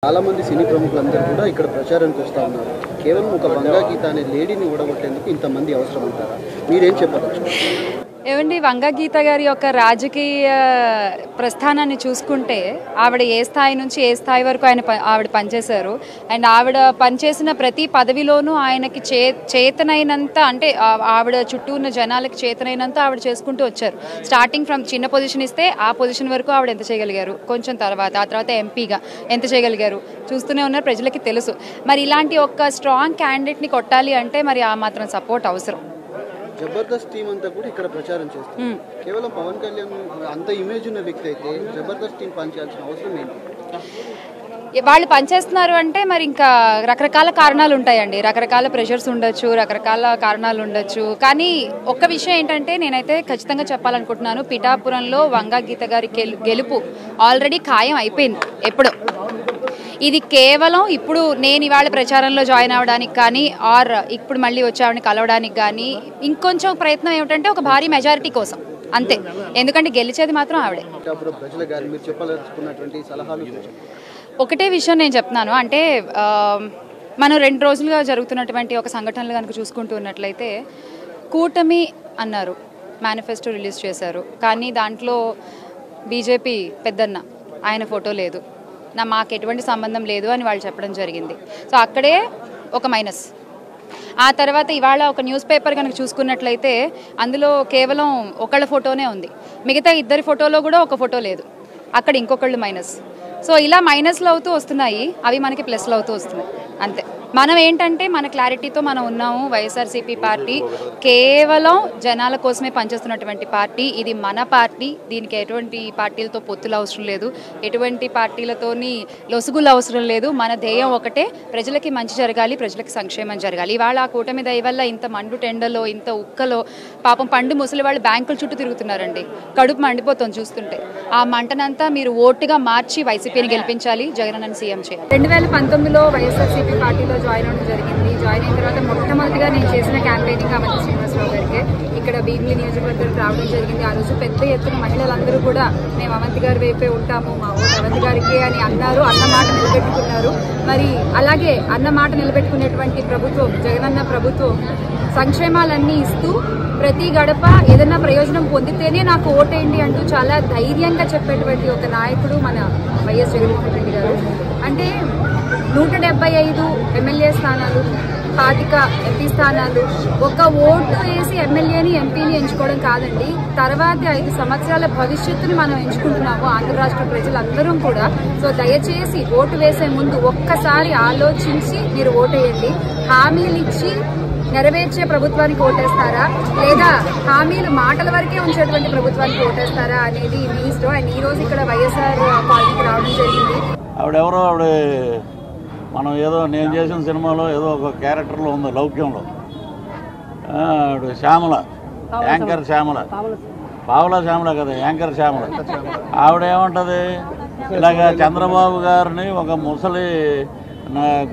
చాలా మంది సినీ ప్రముఖులందరూ కూడా ఇక్కడ ప్రచారానికి వస్తూ ఉన్నారు. కేవలం ఒక వంగా గీత అనే లేడీని ఓడగొట్టేందుకు ఇంతమంది అవసరం అంటారా? మీరేం చెప్పవచ్చు? ఏమండి, వంగా గీత గారి యొక్క రాజకీయ ప్రస్థానాన్ని చూసుకుంటే ఆవిడ ఏ స్థాయి నుంచి ఏ స్థాయి వరకు ఆవిడ పనిచేశారు. అండ్ ఆవిడ పనిచేసిన ప్రతి పదవిలోనూ ఆయనకి చేతనైనంత, అంటే ఆవిడ చుట్టూ ఉన్న జనాలకి చేతనైనంత ఆవిడ చేసుకుంటూ వచ్చారు. స్టార్టింగ్ ఫ్రమ్ చిన్న పొజిషన్ ఇస్తే ఆ పొజిషన్ వరకు ఆవిడ ఎంత చేయగలిగారు, కొంచెం ఆ తర్వాత ఎంపీగా ఎంత చేయగలిగారు చూస్తూనే ఉన్నారు, ప్రజలకి తెలుసు. మరి ఇలాంటి ఒక స్ట్రాంగ్ క్యాండిడేట్ని కొట్టాలి అంటే మరి ఆ మాత్రం సపోర్ట్ అవసరం. జబర్దస్త్ టీం అంతా కూడా ఇక్కడ ప్రచారం చేస్తారు. కేవలం పవన్ కళ్యాణ్ అంత ఇమేజ్ ఉన్న వ్యక్తి అయితే జబర్దస్త్ టీం పనిచేయాల్సిన అవసరం ఏంటి? వాళ్ళు పనిచేస్తున్నారు అంటే మరి ఇంకా రకరకాల కారణాలు ఉంటాయండి, రకరకాల ప్రెషర్స్ ఉండొచ్చు, రకరకాల కారణాలు ఉండొచ్చు. కానీ ఒక్క విషయం ఏంటంటే నేనైతే ఖచ్చితంగా చెప్పాలనుకుంటున్నాను, పిఠాపురంలో వంగా గీత గారి గెలుపు ఆల్రెడీ ఖాయం అయిపోయింది ఎప్పుడో. ఇది కేవలం ఇప్పుడు నేను ఇవాళ ప్రచారంలో జాయిన్ అవ్వడానికి కానీ ఆర్ ఇప్పుడు మళ్ళీ వచ్చేవాడిని కలవడానికి కానీ ఇంకొంచెం ప్రయత్నం ఏమిటంటే ఒక భారీ మెజారిటీ కోసం అంతే. ఎందుకంటే గెలిచేది మాత్రం ఆవిడే. ఒకటే విషయం నేను చెప్తున్నాను, అంటే మనం 2 రోజులుగా జరుగుతున్నటువంటి ఒక సంఘటనలు కనుక చూసుకుంటూ ఉన్నట్లయితే, కూటమి అన్నారు, మేనిఫెస్టో రిలీజ్ చేశారు, కానీ దాంట్లో బీజేపీ పెద్దన్న ఆయన ఫోటో లేదు, మాకు ఎటువంటి సంబంధం లేదు అని వాళ్ళు చెప్పడం జరిగింది. సో అక్కడే ఒక మైనస్. ఆ తర్వాత ఇవాళ ఒక న్యూస్ పేపర్ కనుక చూసుకున్నట్లయితే అందులో కేవలం ఒకళ్ళ ఫోటోనే ఉంది, మిగతా 2 ఫోటోలో కూడా ఒక ఫోటో లేదు, అక్కడ ఇంకొకళ్ళు మైనస్. సో ఇలా మైనస్లు అవుతూ వస్తున్నాయి, అవి మనకి ప్లస్లు అవుతూ వస్తున్నాయి అంతే. మనం ఏంటంటే మన క్లారిటీతో మనం ఉన్నాము. వైఎస్ఆర్సీపీ పార్టీ కేవలం జనాల కోసమే పనిచేస్తున్నటువంటి పార్టీ, ఇది మన పార్టీ, దీనికి ఎటువంటి పార్టీలతో పొత్తులు అవసరం లేదు, ఎటువంటి పార్టీలతోని లొసుగులు అవసరం లేదు. మన ధ్యేయం ఒకటే, ప్రజలకి మంచి జరగాలి, ప్రజలకి సంక్షేమం జరగాలి. ఇవాళ ఆ కూటమి దయ వల్ల ఇంత మండు టెండలో, ఇంత ఉక్కలో పాపం పండు ముసలి వాళ్ళు బ్యాంకుల చుట్టూ తిరుగుతున్నారండి, కడుపు మండిపోతుంది చూస్తుంటే. ఆ మంటనంతా మీరు ఓటుగా మార్చి వైసీపీని గెలిపించాలి, జగనన్నని సీఎం చేయాలి. 2019లో వైఎస్ఆర్సీపీ పార్టీలో జాయిన్ అవ్వడం జరిగింది. జాయిన్ అయిన తర్వాత మొట్టమొదటిగా నేను చేసిన క్యాంపెయినింగ్ అవంతి శ్రీనివాసరావు గారికి ఇక్కడ భీమిలి నియోజకవర్గానికి రావడం జరిగింది. ఆ రోజు పెద్ద ఎత్తున మహిళలందరూ కూడా మేము అవంతి గారి వైపే ఉంటాము, మా ఓటు అవంతి గారికి అని అన్నారు, అన్న మాట నిలబెట్టుకున్నారు. మరి అలాగే అన్న మాట నిలబెట్టుకునేటువంటి ప్రభుత్వం, జగనన్న ప్రభుత్వం సంక్షేమాలన్నీ ఇస్తూ ప్రతి గడప ఏదైనా ప్రయోజనం పొందితేనే నాకు ఓటేయండి అంటూ చాలా ధైర్యంగా చెప్పేటువంటి ఒక నాయకుడు మన వైఎస్ జగన్మోహన్ రెడ్డి గారు. అంటే 175 ఎమ్మెల్యే స్థానాలు, 25 ఎంపీ స్థానాలు, ఒక ఓటు వేసి ఎమ్మెల్యేని ఎంపీని ఎంచుకోవడం కాదండి, తర్వాత 5 సంవత్సరాల భవిష్యత్తుని మనం ఎంచుకుంటున్నాము ఆంధ్ర రాష్ట్ర ప్రజలందరూ కూడా. సో దయచేసి ఓటు వేసే ముందు ఒక్కసారి ఆలోచించి మీరు ఓటేయండి. హామీలు ఇచ్చి నెరవేర్చే ప్రభుత్వానికి ఓటేస్తారా, లేదా హామీలు మాటల వరకే ఉంచేటువంటి ప్రభుత్వానికి ఓటేస్తారా అనేది మీ ఇష్టం. అండ్ ఈ రోజు ఇక్కడ వైఎస్ఆర్ కాలనీకి రావడం జరిగింది. ఆవిడ మనం ఏదో నేను చేసిన సినిమాలో ఏదో ఒక క్యారెక్టర్లో ఉంది, లౌక్యంలో ఆవిడ శ్యామల, యాంకర్ శ్యామల, పావుల శ్యామల కదా, యాంకర్ శ్యామల. ఆవిడ ఏమంటుంది, ఇలాగ చంద్రబాబు గారిని ఒక ముసలి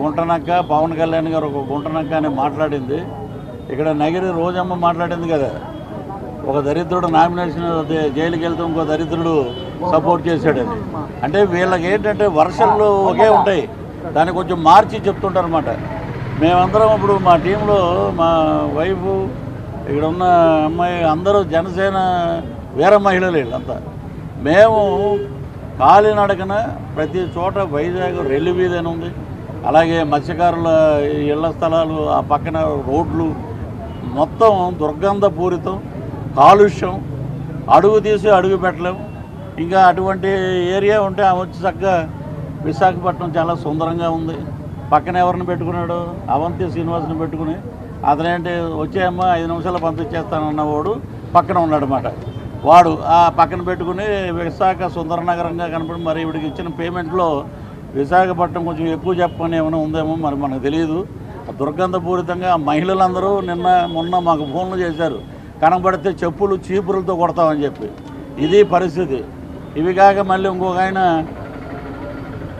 గుంటనక్క, పవన్ కళ్యాణ్ గారు ఒక గుంటనక్క అని మాట్లాడింది. ఇక్కడ నగిరి రోజమ్మ మాట్లాడింది కదా, ఒక దరిద్రుడు నామినేషన్ జైలుకి వెళ్తే ఇంకో దరిద్రుడు సపోర్ట్ చేశాడని. అంటే వీళ్ళకి ఏంటంటే వర్షన్లు ఒకే ఉంటాయి, దాన్ని కొంచెం మార్చి చెప్తుంటారు అనమాట. మేమందరం ఇప్పుడు మా టీంలో మా వైఫ్, ఇక్కడ ఉన్న అమ్మాయి అందరూ జనసేన వీర మహిళలు వీళ్ళంతా. మేము కాలినడకన ప్రతి చోట వైజాగ్ రెల్లి వీధి అని ఉంది, అలాగే మత్స్యకారుల ఇళ్ల స్థలాలు, ఆ పక్కన రోడ్లు మొత్తం దుర్గంధపూరితం, కాలుష్యం, అడుగు తీసి అడుగు పెట్టలేము. ఇంకా అటువంటి ఏరియా ఉంటే ఆమె వచ్చి చక్కగా విశాఖపట్నం చాలా సుందరంగా ఉంది, పక్కన ఎవరిని పెట్టుకున్నాడు, అవంతి శ్రీనివాసుని పెట్టుకుని, అతనేంటి వచ్చేయమ్మా 5 నిమిషాలు పంపించేస్తానన్నవాడు పక్కన ఉన్నాడనమాట. వాడు ఆ పక్కన పెట్టుకుని విశాఖ సుందర నగరంగా కనపడి, మరి ఇవిడికి ఇచ్చిన పేమెంట్లో విశాఖపట్నం కొంచెం ఎక్కువ చెప్పని ఏమైనా ఉందేమో మరి మనకు తెలియదు. దుర్గంధపూరితంగా మహిళలందరూ మొన్న మాకు ఫోన్లు చేశారు, కనబడితే చెప్పులు చీపురులతో కొడతామని చెప్పి. ఇది పరిస్థితి. ఇవి కాక మళ్ళీ ఇంకొక ఆయన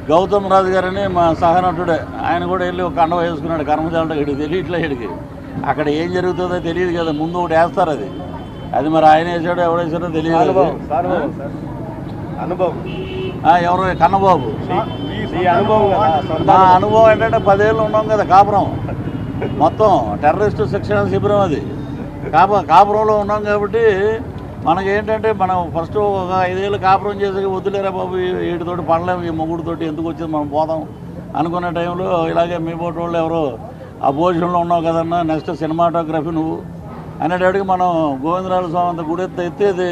గౌతమ్ రాజు గారని మా సహనటుడే, ఆయన కూడా వెళ్ళి ఒక కండ వేసుకున్నాడు కర్మజాలంటే. ఇక్కడికి తెలియట్లే, ఇక్కడికి అక్కడ ఏం జరుగుతుందో తెలియదు కదా, ముందు ఒకటి వేస్తారు, అది మరి ఆయన వేసాడో ఎవడేసాడో తెలియదు. అనుభవం ఎవరు కన్నబాబు నా అనుభవం ఏంటంటే 10 ఏళ్ళు ఉన్నాం కదా కాపురం, మొత్తం టెర్రరిస్టు శిక్షణ శిబిరం అది. కాపురంలో ఉన్నాం కాబట్టి మనకేంటంటే మనం ఫస్ట్ ఒక 5 ఏళ్ళు కాపురం చేసి వద్దులేరా బాబు వీటితోటి పడలేము, ఈ మొగుడితోటి ఎందుకు వచ్చింది మనం పోదాం అనుకునే టైంలో ఇలాగే మీ పోటీ వాళ్ళు ఎవరో ఆ పొజిషన్లో ఉన్నావు కదన్నా, నెక్స్ట్ సినిమాటోగ్రఫీ నువ్వు అనేటప్పటికి మనం గోవిందరాజ స్వామి అంత గుడెత్తి ఎత్తేది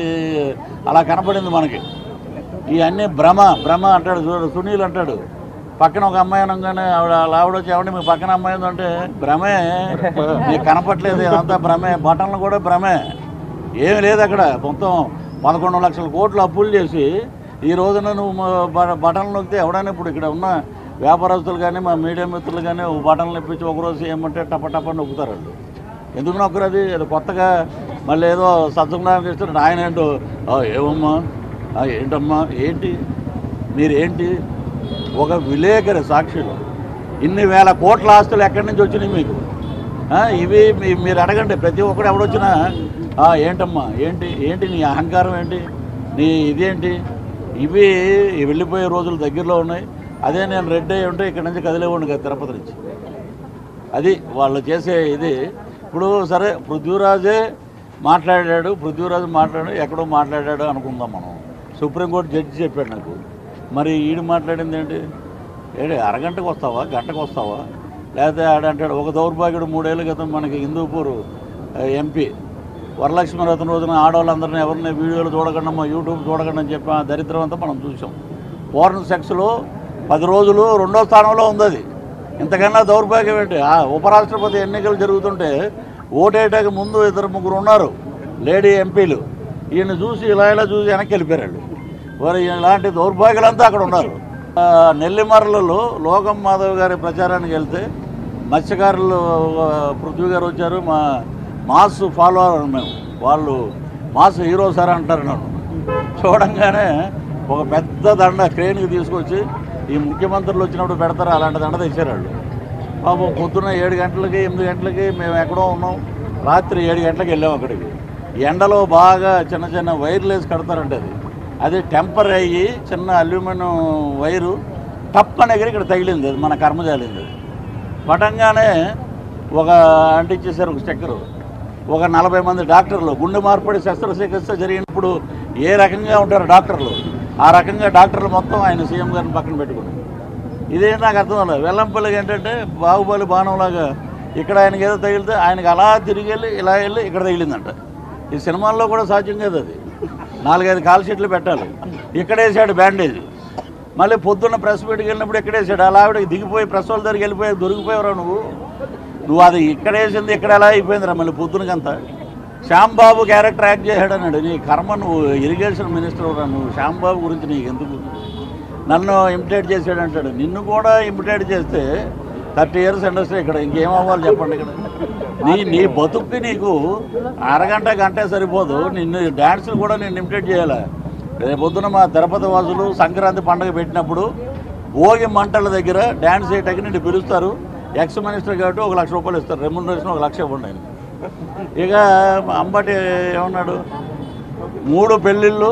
అలా కనపడింది మనకి. ఇవన్నీ భ్రమ అంటాడు సునీల్ అంటాడు, పక్కన ఒక అమ్మాయి అనగానే ఆవిడ వచ్చి ఎవరి మీ పక్కన అమ్మాయి అంటే భ్రమే, మీకు కనపట్లేదు ఇదంతా భ్రమే, బటన్లు కూడా భ్రమే, ఏమి లేదు అక్కడ. మొత్తం 11 లక్షల కోట్లు అప్పులు చేసి ఈ రోజున నువ్వు బటన్లు నొక్కితే ఎవడైనా ఇప్పుడు ఇక్కడ ఉన్న వ్యాపారస్తులు కానీ మా మీడియా మిత్రులు కానీ బటన్లు ఇప్పించి ఒకరోజు ఏమంటే టప నొక్కుతారు వాళ్ళు. ఎందుకు నొక్కరు అది కొత్తగా మళ్ళీ ఏదో సత్సంగానికి ఇస్తున్నారు. ఆయన ఏంటో ఏమమ్మా ఏంటమ్మా ఏంటి మీరేంటి ఒక విలేకరి సాక్షులు, ఇన్ని వేల కోట్ల ఆస్తులు ఎక్కడి నుంచి వచ్చినాయి మీకు? ఇవి మీరు అడగండి, ప్రతి ఒక్కడు ఎవడొచ్చినా ఏంటమ్మా ఏంటి నీ అహంకారం ఏంటి, నీ ఇదేంటి? ఇవి వెళ్ళిపోయే రోజులు దగ్గరలో ఉన్నాయి. అదే నేను రెడ్డి అయ్యి ఉంటే ఇక్కడ నుంచి కదిలేవాడిని కదా తిరుపతి నుంచి. అది వాళ్ళు చేసే ఇది. ఇప్పుడు సరే పృథ్వీరాజు మాట్లాడాడు ఎక్కడో మాట్లాడాడు అనుకుందాం మనం, సుప్రీంకోర్టు జడ్జి చెప్పాడు నాకు. మరి ఈడు మాట్లాడింది ఏంటి? అరగంటకు వస్తావా, గంటకు వస్తావా? లేకపోతే ఆడంటాడు ఒక దౌర్భాగ్యుడు 3 ఏళ్ల క్రితం మనకి హిందూపూర్ ఎంపీ వరలక్ష్మి వ్రతం రోజున ఆడవాళ్ళందరినీ ఎవరిని వీడియోలు చూడకుండా మా యూట్యూబ్ చూడకుండా అని చెప్పి ఆ దరిద్రం అంతా మనం చూసాం. ఫోరెన్ సెక్స్లో 10 రోజులు 2వ స్థానంలో ఉంది అది. ఇంతకన్నా దౌర్భాగ్యం ఏంటి? ఉపరాష్ట్రపతి ఎన్నికలు జరుగుతుంటే ఓటేయటానికి ముందు 2-3 ఉన్నారు లేడీ ఎంపీలు, ఈయన చూసి ఇలా చూసి వెనక్కి వెళ్ళిపోయారు. మరి ఇలాంటి దౌర్భాగ్యులంతా అక్కడ ఉన్నారు. నెల్లిమర్లలో లోకం మాధవ్ గారి ప్రచారానికి వెళ్తే మత్స్యకారులు పృథ్వీ గారు వచ్చారు, మా మాస్ ఫాలోవర్ మేము, వాళ్ళు మాస్ హీరో సార్ అంటారు నన్ను. చూడంగానే ఒక పెద్ద దండ క్రేన్కి తీసుకొచ్చి ఈ ముఖ్యమంత్రులు వచ్చినప్పుడు పెడతారు అలాంటి దండ తెచ్చారు వాళ్ళు. బాబు పొద్దున్న 7 గంటలకి 8 గంటలకి మేము ఎక్కడో ఉన్నాం, రాత్రి 7 గంటలకు వెళ్ళాము అక్కడికి. ఎండలో బాగా చిన్న వైర్లేసి కడతారంటే అది టెంపర్ అయ్యి చిన్న అల్యూమినియం వైరు టప్ అనేది ఇక్కడ తగిలింది, అది మన కర్మ జాలింది. పటంగానే ఒక అంటించేశారు ఒక స్టిక్కరు. ఒక 40 మంది డాక్టర్లు గుండె మార్పిడి శస్త్రచికిత్స జరిగినప్పుడు ఏ రకంగా ఉంటారు డాక్టర్లు, ఆ రకంగా డాక్టర్లు మొత్తం ఆయన సీఎం గారిని పక్కన పెట్టుకుని. ఇదేంటి నాకు అర్థం అవ్వలేదు. వెల్లంపల్లికి ఏంటంటే బాహుబలి బాణంలాగా ఇక్కడ ఆయనకి ఏదో తగిలితే ఆయనకి అలా తిరిగి వెళ్ళి ఇలా వెళ్ళి ఇక్కడ తగిలిందంట. ఈ సినిమాల్లో కూడా సాధ్యం కాదు అది. 4-5 కాల్ షీట్లు పెట్టాలి, ఇక్కడేసాడు బ్యాండేజ్. మళ్ళీ పొద్దున్న ప్రెస్ మీట్కి వెళ్ళినప్పుడు ఎక్కడేసాడు. అలా ఆవిడకి దిగిపోయి ప్రెస్ వాళ్ళ దగ్గరికి వెళ్ళిపోయి దొరికిపోయావురా నువ్వు అది ఇక్కడ వేసింది ఇక్కడ ఎలా అయిపోయిందిరా మళ్ళీ పొద్దునకంతా. శ్యాంబాబు క్యారెక్టర్ యాక్ట్ చేశాడు అన్నాడు. నీ కర్మ, నువ్వు ఇరిగేషన్ మినిస్టర్ రా, నువ్వు శ్యాంబాబు గురించి నీకు ఎందుకు? నన్ను ఇమిటేట్ చేశాడు అంటాడు. నిన్ను కూడా ఇమిటేట్ చేస్తే 30 ఇయర్స్ ఇండస్ట్రీ ఇక్కడ ఇంకేం అవ్వాలి చెప్పండి? ఇక్కడ నీ బతుక్కి నీకు గంటే సరిపోదు, నిన్ను డ్యాన్సులు కూడా నేను ఇమిటేట్ చేయాలి. రేపొద్దున మా తిరుపతి వాసులు సంక్రాంతి పండుగ పెట్టినప్పుడు భోగి మంటల దగ్గర డ్యాన్స్ చేయటానికి నిన్ను పిలుస్తారు. ఎక్స్ మినిస్టర్ కాబట్టి 1 లక్ష రూపాయలు ఇస్తారు, రెమ్యునరేషన్ 1 లక్ష ఇవ్వండి ఆయన. ఇక అంబటి ఏమన్నాడు, 3 పెళ్ళిళ్ళు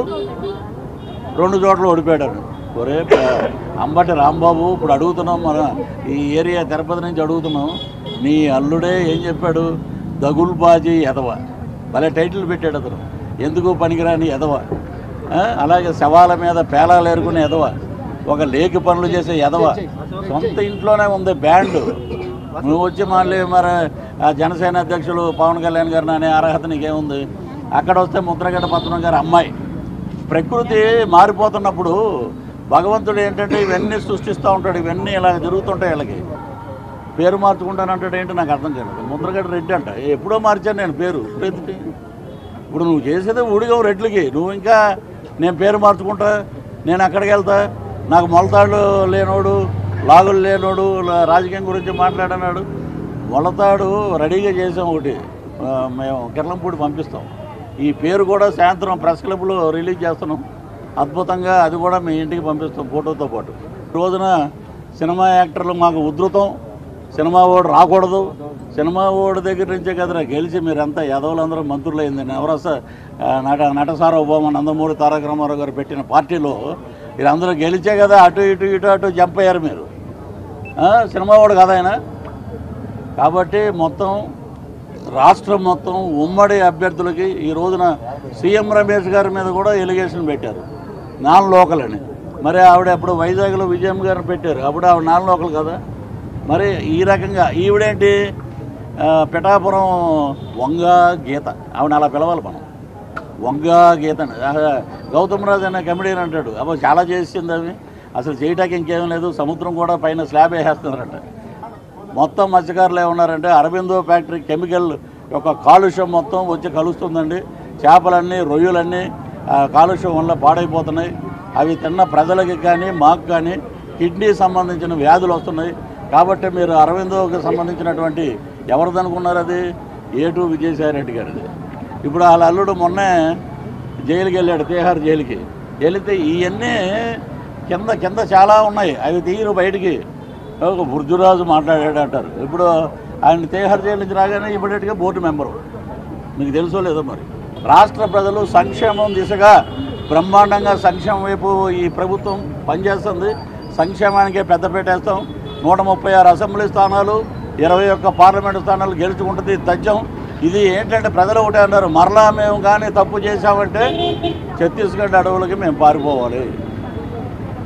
2 చోట్ల ఓడిపోయాడు. ఒరే అంబటి రాంబాబు, ఇప్పుడు అడుగుతున్నాం, మన ఈ ఏరియా తిరుపతి నుంచి అడుగుతున్నాం, నీ అల్లుడే ఏం చెప్పాడు? దగుల్బాజీ ఎదవ, భలే టైటిల్ పెట్టాడు అతను, ఎందుకు పనికిరాని ఎదవ. అలాగే శవాల మీద పేలాలు ఏరుకునే ఎదవ, ఒక లేకి పనులు చేసే ఎదవ, సొంత ఇంట్లోనే ఉంది బ్యాండ్. నువ్వు వచ్చి మళ్ళీ మరి జనసేన అధ్యక్షులు పవన్ కళ్యాణ్ గారిని అనే అర్హత నీకేముంది? అక్కడ వస్తే ముద్రగడ్డ పద్మనాభం గారి అమ్మాయి. ప్రకృతి మారిపోతున్నప్పుడు భగవంతుడు ఏంటంటే ఇవన్నీ సృష్టిస్తూ ఉంటాడు, ఇవన్నీ ఇలా జరుగుతుంటాయి. వీళ్ళకి పేరు మార్చుకుంటానంటాడు ఏంటి నాకు అర్థం కాదు. ముద్రగడ్డ రెడ్డి అంట, ఎప్పుడో మార్చాను నేను పేరు. ఇప్పుడు నువ్వు చేసేది ఊడిగం రెడ్లకి, నువ్వు ఇంకా నేను పేరు మార్చుకుంటా, నేను అక్కడికి వెళ్తా, నాకు మొలతాడు లేనోడు, లాగులు లేనోడు, రాజకీయం గురించి మాట్లాడన్నాడు. మొలతాడు రెడీగా చేసాం ఒకటి, మేము కిర్లంపూడి పంపిస్తాం. ఈ పేరు కూడా సాయంత్రం ప్రెస్ క్లబ్లో రిలీజ్ చేస్తున్నాం, అద్భుతంగా. అది కూడా మీ ఇంటికి పంపిస్తాం ఫోటోతో పాటు. రోజున సినిమా యాక్టర్లు మాకు ఉధృతం, సినిమా ఓడు రాకూడదు, సినిమా ఓడి దగ్గర నుంచే కదరా గెలిచి మీరంతా యాదవులందరూ మంత్రులు అయింది. నవరస నట సార్వభౌమ నందమూరి తారక రామారావు గారు పెట్టిన పార్టీలో మీరందరూ గెలిచే కదా అటు ఇటు ఇటు అటు జంప్ అయ్యారు మీరు. సినిమా వాడు కదా ఆయన. కాబట్టి మొత్తం రాష్ట్రం మొత్తం ఉమ్మడి అభ్యర్థులకి ఈ రోజున సీఎం రమేష్ గారి మీద కూడా ఎలిగేషన్ పెట్టారు, నాన్ లోకల్ అని. మరి ఆవిడ అప్పుడు వైజాగ్లో విజయం గారిని పెట్టారు, అప్పుడు ఆవిడ నాన్ లోకల్ కదా. మరి ఈ రకంగా ఈవిడేంటి పిఠాపురం వంగ గీత, ఆవిడ అలా పిలవాలి మనం, వంగ గీత అని. గౌతమ్ రాజు అనే కమెడియన్ అంటాడు, అబ్బా చాలా చేసింది అవి, అసలు చేయటానికి ఇంకేం లేదు, సముద్రం కూడా పైన స్లాబ్ వేసేస్తున్నారంట. మొత్తం మత్స్యకారులు ఏమన్నారంటే అరబిందో ఫ్యాక్టరీ కెమికల్ యొక్క కాలుష్యం మొత్తం వచ్చి కలుస్తుందండి, చేపలన్నీ రొయ్యలన్నీ కాలుష్యం వల్ల పాడైపోతున్నాయి, అవి తిన్న ప్రజలకి కానీ మాకు కానీ కిడ్నీ సంబంధించిన వ్యాధులు వస్తున్నాయి. కాబట్టి మీరు అరవిందోకి సంబంధించినటువంటి ఎవరిదనుకున్నారు, అది ఏటూ విజయసాయిరెడ్డి గారిది. ఇప్పుడు వాళ్ళ అల్లుడు మొన్నే జైలుకి వెళ్ళాడు, తీహార్ జైలుకి వెళితే ఇవన్నీ కింద కింద చాలా ఉన్నాయి, అవి తీయరు బయటికి. ఒక బుర్జురాజు మాట్లాడాడు అంటారు. ఇప్పుడు ఆయన తీహార్ జైలు నుంచి రాగానే ఇమీడియట్గా బోర్డు మెంబరు, మీకు తెలుసో లేదో. మరి రాష్ట్ర ప్రజలు సంక్షేమం దిశగా బ్రహ్మాండంగా సంక్షేమం వైపు ఈ ప్రభుత్వం పనిచేస్తుంది. సంక్షేమానికే పెద్దపీట వేస్తాం. 136 అసెంబ్లీ స్థానాలు, 21 పార్లమెంటు స్థానాలు గెలుచుకుంటుంది తథ్యం. ఇది ఏంటంటే ప్రజలు ఒకటే అన్నారు, మరలా మేము కానీ తప్పు చేశామంటే ఛత్తీస్గఢ్ అడవులకి మేము పారిపోవాలి.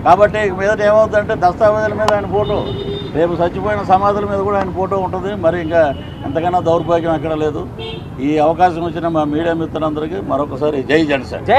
కాబట్టి మీదట ఏమవుతుందంటే దస్తావేజుల మీద ఆయన ఫోటో, రేపు చచ్చిపోయిన సమాధుల మీద కూడా ఆయన ఫోటో ఉంటుంది. మరి ఇంకా ఎంతకన్నా దౌర్భాగ్యం ఎక్కడ లేదు. ఈ అవకాశం వచ్చిన మా మీడియా మిత్రులందరికీ మరొకసారి జై జనసేన.